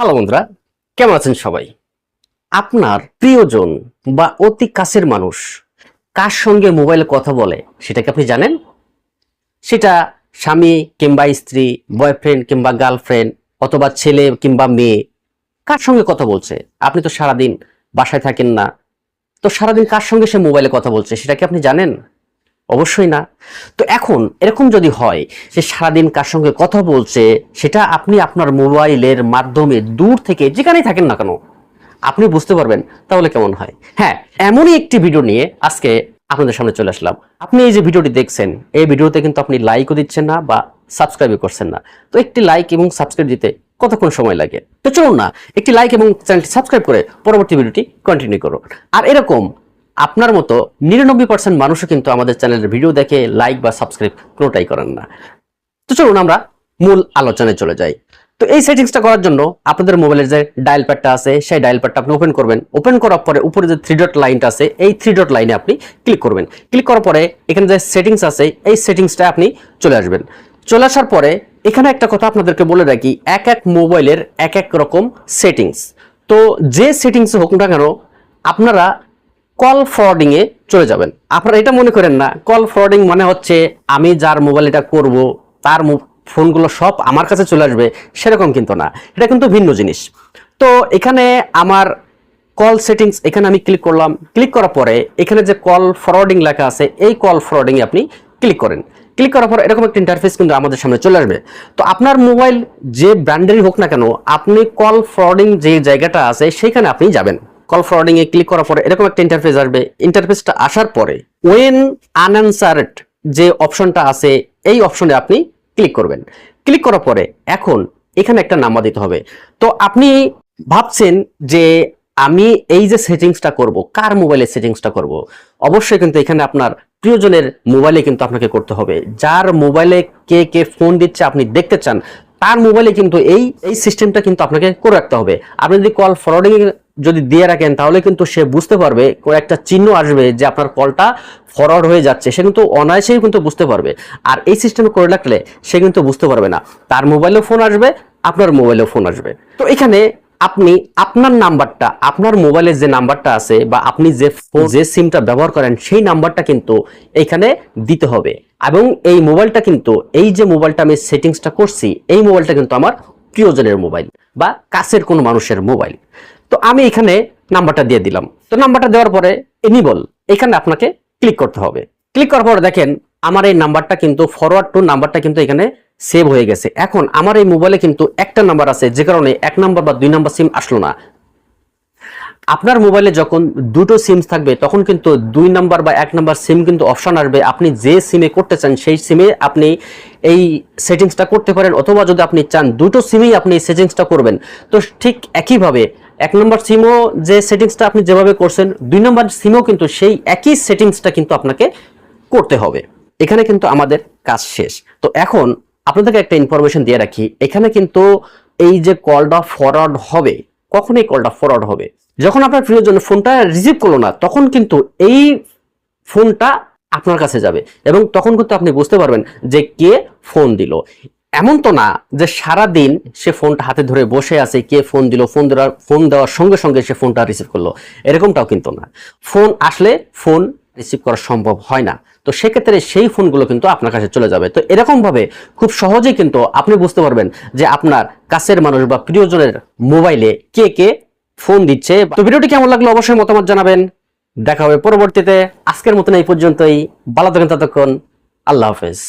Hello বন্ধুরা, কেমন আছেন সবাই? আপনার প্রিয়জন বা অতি কাছের মানুষ কার সঙ্গে মোবাইলে কথা বলে সেটা কি আপনি জানেন? সেটা স্বামী কিংবা স্ত্রী, বয়ফ্রেন্ড কিংবা গার্লফ্রেন্ড, অথবা ছেলে কিংবা মেয়ে, কার সঙ্গে কথা বলছে? আপনি তো সারাদিন বাসায় থাকেন না, তো সারাদিন কার সঙ্গে সে মোবাইলে কথা বলছে সেটা কি আপনি জানেন? অবশ্যই না। তো এখন এরকম যদি হয় যে সারাদিন কার সঙ্গে কথা বলছে, সেটা আপনি আপনার মোবাইলের মাধ্যমে দূর থেকে যেখানেই থাকেন না কেন আপনি বুঝতে পারবেন, তাহলে কেমন হয়? হ্যাঁ, এমনই একটি ভিডিও নিয়ে আজকে আপনাদের সামনে চলে আসলাম। আপনি এই যে ভিডিওটি দেখছেন, এই ভিডিওতে কিন্তু আপনি লাইকও দিচ্ছেন না বা সাবস্ক্রাইবও করছেন না। তো একটি লাইক এবং সাবস্ক্রাইব দিতে কতক্ষণ সময় লাগে? তো চলুন না, একটি লাইক এবং চ্যানেলটি সাবস্ক্রাইব করে পরবর্তী ভিডিওটি কন্টিনিউ করুন। আর এরকম আপনার মতো 99% মানুষও কিন্তু আমাদের চ্যানেলের ভিডিও দেখে লাইক বা সাবস্ক্রাইব কোনোটাই করেন না। তো চলুন আমরা মূল আলোচনায় চলে যাই। তো এই সেটিংসটা করার জন্য আপনাদের মোবাইলের যে ডায়াল প্যাডটা আছে, সেই ডায়াল প্যাডটা আপনি ওপেন করবেন। ওপেন করার পরে উপরে যে 3 ডট লাইনটা আছে, এই 3 ডট লাইনে আপনি ক্লিক করবেন। ক্লিক করার পরে এখানে যে সেটিংস আছে, এই সেটিংসটা আপনি চলে আসবেন। চলে আসার পরে এখানে একটা কথা আপনাদেরকে বলে রাখি, এক এক মোবাইলের এক এক রকম সেটিংস। তো যে সেটিংস হোক না কেন, আপনারা কল ফরওয়ার্ডিং এ চলে যাবেন। আপনারা এটা মনে করেন না কল ফরওয়ার্ডিং মানে হচ্ছে আমি যার মোবাইল এটা করব তার ফোনগুলো সব আমার কাছে চলে আসবে, সেরকম কিন্তু না। এটা কিন্তু ভিন্ন জিনিস। তো এখানে আমার কল সেটিংস, এখানে আমি ক্লিক করলাম। ক্লিক করার পরে এখানে যে কল ফরওয়ার্ডিং লেখা আছে, এই কল ফরওয়ার্ডিং এ আপনি ক্লিক করেন। ক্লিক করার পর এরকম একটা ইন্টারফেস কিন্তু আমাদের সামনে চলে আসবে। তো আপনার মোবাইল যে ব্র্যান্ডেরই হোক না কেন, আপনি কল ফরওয়ার্ডিং যে জায়গাটা আছে সেখানে আপনি যাবেন। কল ফরওয়ার্ডিং এ ক্লিক করার পরে এরকম একটা ইন্টারফেস আসবে। ইন্টারফেসটা আসার পরে ওয়েন আনআনসার্ড যে অপশনটা আছে, এই অপশনে আপনি ক্লিক করবেন। ক্লিক করার পরে এখন এখানে একটা নাম্বার দিতে হবে। তো আপনি ভাবছেন যে আমি এই যে সেটিংসটা করব, কার মোবাইলে সেটিংসটা করব? অবশ্যই কিন্তু এখানে আপনার প্রিয়জনের মোবাইলে কিন্তু আপনাকে করতে হবে। যার মোবাইলে কে কে ফোন দিচ্ছে আপনি দেখতে চান, তার মোবাইলে কিন্তু এই সিস্টেমটা কিন্তু আপনাকে করে রাখতে হবে। আপনি যদি কল ফরওয়ার্ডিং যদি দিয়ে রাখেন, তাহলে কিন্তু সে বুঝতে পারবে, একটা চিহ্ন আসবে যে আপনার কলটা ফরওয়ার্ড হয়ে যাচ্ছে, সে কিন্তু অনায়াসেই কিন্তু বুঝতে পারবে। আর এই সিস্টেমে করে রাখলে সে কিন্তু বুঝতে পারবে না, তার মোবাইলেও ফোন আসবে, আপনার মোবাইলেও ফোন আসবে। তো এখানে আপনি আপনার নাম্বারটা, আপনার মোবাইলের যে নাম্বারটা আছে বা আপনি যে সিমটা ব্যবহার করেন, সেই নাম্বারটা কিন্তু এখানে দিতে হবে। এবং এই মোবাইলটা কিন্তু, এই যে মোবাইলটা আমি সেটিংসটা করছি, এই মোবাইলটা কিন্তু আমার প্রিয়জনের মোবাইল বা কাছের কোনো মানুষের মোবাইল। তো আমি এখানে নাম্বারটা দিয়ে দিলাম। তো নাম্বারটা দেওয়ার পরে এনেবল, এখানে আপনাকে ক্লিক করতে হবে। ক্লিক করার পরে দেখেন আমার এই নাম্বারটা কিন্তু ফরওয়ার্ড টু নাম্বারটা কিন্তু এখানে সেভ হয়ে গেছে। এখন আমার এই মোবাইলে কিন্তু একটা নাম্বার আছে, যে কারণে 1 নাম্বার বা 2 নাম্বার সিম আসলো না। আপনার মোবাইলে যখন দুটো সিম থাকবে, তখন কিন্তু 2 নাম্বার বা 1 নাম্বার সিম কিন্তু অপশন আসবে। আপনি যে সিমে করতে চান সেই সিমে আপনি এই সেটিংসটা করতে পারেন, অথবা যদি আপনি চান দুটো সিমেই আপনি এই সেটিংসটা করবেন, তো ঠিক একইভাবে 1 নাম্বার সিমও যে সেটিংসটা আপনি যেভাবে করছেন, 2 নাম্বার সিমও কিন্তু সেই একই সেটিংসটা কিন্তু আপনাকে করতে হবে। এখানে কিন্তু আমাদের কাজ শেষ। তো এখন আপনাদেরকে একটা ইনফরমেশন দিয়ে রাখি, এখানে কিন্তু এই যে কলটা ফরওয়ার্ড হবে, কখনই কলটা ফরওয়ার্ড হবে যখন আপনার প্রিয়জন ফোনটা রিসিভ করলো না, তখন কিন্তু এই ফোনটা আপনার কাছে যাবে এবং তখন কিন্তু আপনি বুঝতে পারবেন যে কে ফোন দিল। এমন তো না যে সারা দিন সে ফোনটা হাতে ধরে বসে আছে, কে ফোন দিল, ফোন দেওয়ার সঙ্গে সঙ্গে সে ফোনটা রিসিভ করলো, এরকমটাও কিন্তু না। ফোন আসলে ফোন রিসিভ করা সম্ভব হয় না। তো সেক্ষেত্রে সেই ফোনগুলো কিন্তু আপনার কাছে চলে যাবে। তো এরকম ভাবে খুব সহজেই কিন্তু আপনি বুঝতে পারবেন যে আপনার কাছের মানুষ বা প্রিয়জনের মোবাইলে কে কে ফোন দিচ্ছে। তো ভিডিওটি কেমন লাগলো অবশ্যই মতামত জানাবেন। দেখা হবে পরবর্তীতে। আজকের মতন এই পর্যন্তই। ভালো থাকেন, ততক্ষণ আল্লাহ হাফেজ।